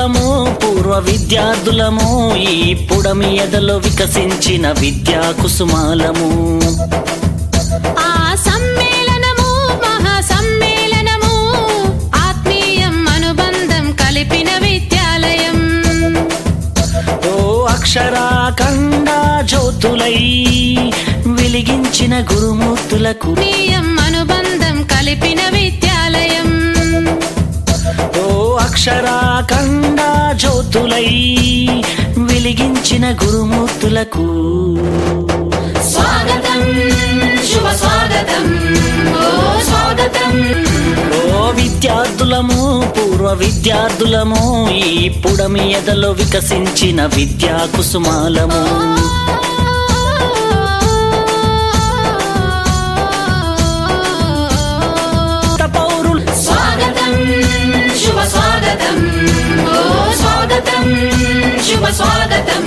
విద్యార్థులము పూర్వ విద్యార్థులము ఈ పుడమి ఎదలో వికసించిన విద్యా కుసుమాలము. ఆ సమ్మేళనము మహా సమ్మేళనము ఆత్మీయం అనుబంధం కలిపిన విద్యాలయం. ఓ అక్షరాఖండ జ్యోతులై వెలిగించిన గురుమూర్తులకు ఆత్మీయం అనుబంధం కలిపిన విద్యాలయం. ఓ అక్షరాఖండ జ్యోతులై వెలిగించిన గురుమూర్తులకు స్వాగతం శుభ స్వాగతం ఓ స్వాగతం. ఓ విద్యార్థులము పూర్వ విద్యార్థులము ఈ పుడమి ఎదలో వికసించిన విద్యా కుసుమాలము. స్వాగతం శుభ స్వాగతం ఓ స్వాగతం శుభ స్వాగతం.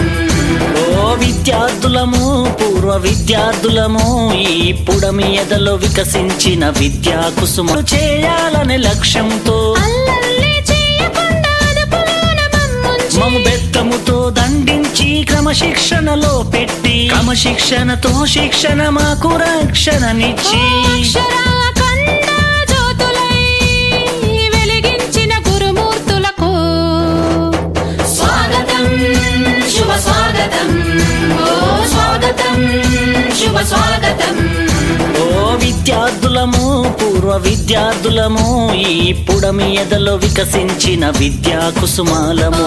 ఓ విద్యార్థులము పూర్వ విద్యార్థులము ఈ పుడమి ఎదలో వికసించిన విద్యా కుసుమాలు చేయాలనే లక్ష్యంతో మము బెత్తముతో దండించి క్రమశిక్షణలో పెట్టి క్రమశిక్షణతో శిక్షణ మాకు రక్షణనిచ్చి వెలిగించిన గురుమూర్తులకు స్వాగతం శుభ స్వాగతం ఓ స్వాగతం శుభ స్వాగతం. ఓ విద్యార్థులము పూర్వ విద్యార్థులము ఈ పుడమి ఎదలో వికసించిన విద్యా కుసుమాలము.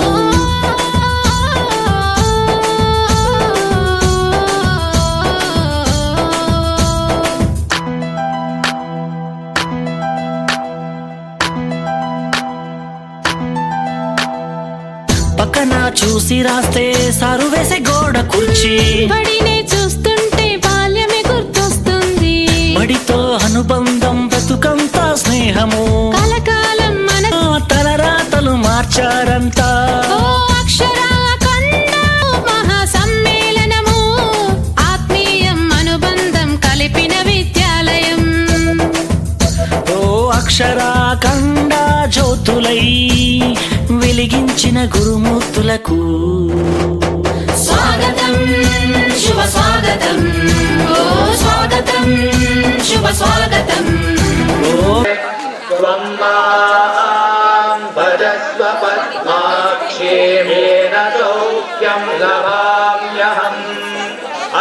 పక్కన చూసి రాస్తే సారు వేసే గోడ కుర్చీ బడినే చూస్తుంటే బాల్యమే గుర్తొస్తుంది. బడితో అనుబంధం బ్రతుకంతా స్నేహము కలకాలం మన తలరాతలు మార్చారంతా. ఓ అక్షరాఖండ మహా సమ్మేళనము ఆత్మీయం అనుబంధం కలిపిన విద్యాలయం. ఓ అక్షరాఖండ జ్యోతులై వెలిగించిన గురుమూర్తులకు స్వాగతం శుభ స్వాగతం ఓ స్వాగతం శుభ స్వాగతం. त्वं मां भजस्व पद्माक्षेमेन सौख्यं लभाम्यहम्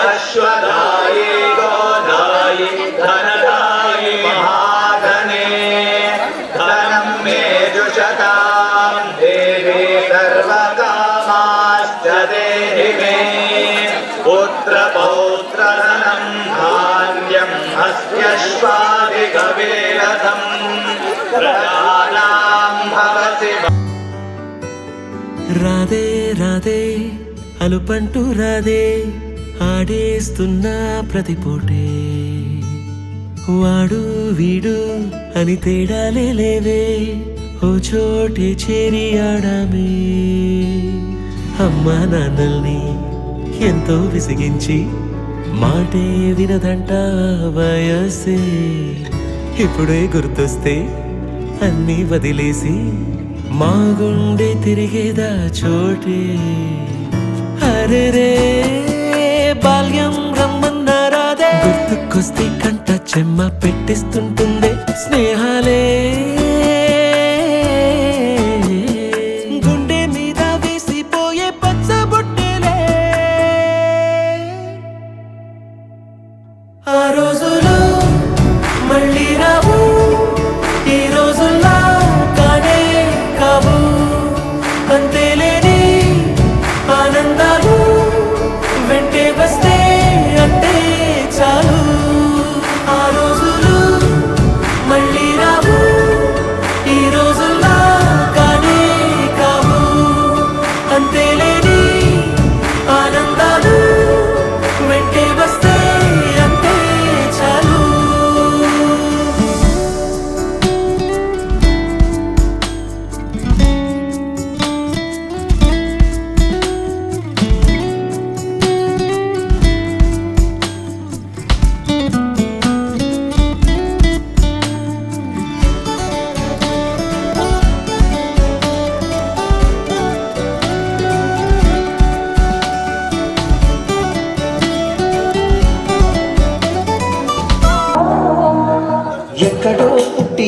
अश्वदायी गोदायी धनदायी महाधने धनं मे जुषतां देवी सर्वकामाश्च देहि मे पुत्रपौत्रधनं धान्यं हस्त्यश्वादिकवेरथम् प्रजानां भवसि. రాధే రాధే అలుపంటూ రాధే ఆడేస్తున్నా ప్రతిపోటే వాడు వీడు అని తేడాలే లేవే ఓ చోటే చేరి ఆడామే. అమ్మా నాన్నల్ని ఎంతో విసిగించి మాటే వినదంట వయసే ఇప్పుడే గుర్తొస్తే అన్నీ వదిలేసి మా గుండె తిరిగేదా చోటే. అరే రే బాల్యం రమ్మన్నారాదే గుర్తుకొస్తే కంట చెమ్మ పెట్టిస్తుంటుందే స్నేహాలే గుండె మీద వేసిపోయే పచ్చబొట్టెలే. ఆ రోజులు మళ్ళీ రావు ఈ రోజుల్లా కానే కావు అంతేలేని ఆనందాలు వెంటే వస్తే అంతే చాలు. ఆ రోజులు మళ్ళీ రావు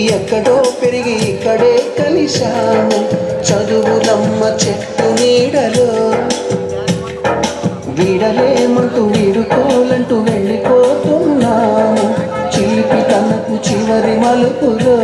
ఎక్కడో పెరిగి ఇక్కడే కలిశాము చదువులమ్మ చెట్టు నీడలో వీడలేమంటూ వీడుకోలంటూ వెళ్ళిపోతున్నాము చిలిపి తనకు చివరి మలుపులో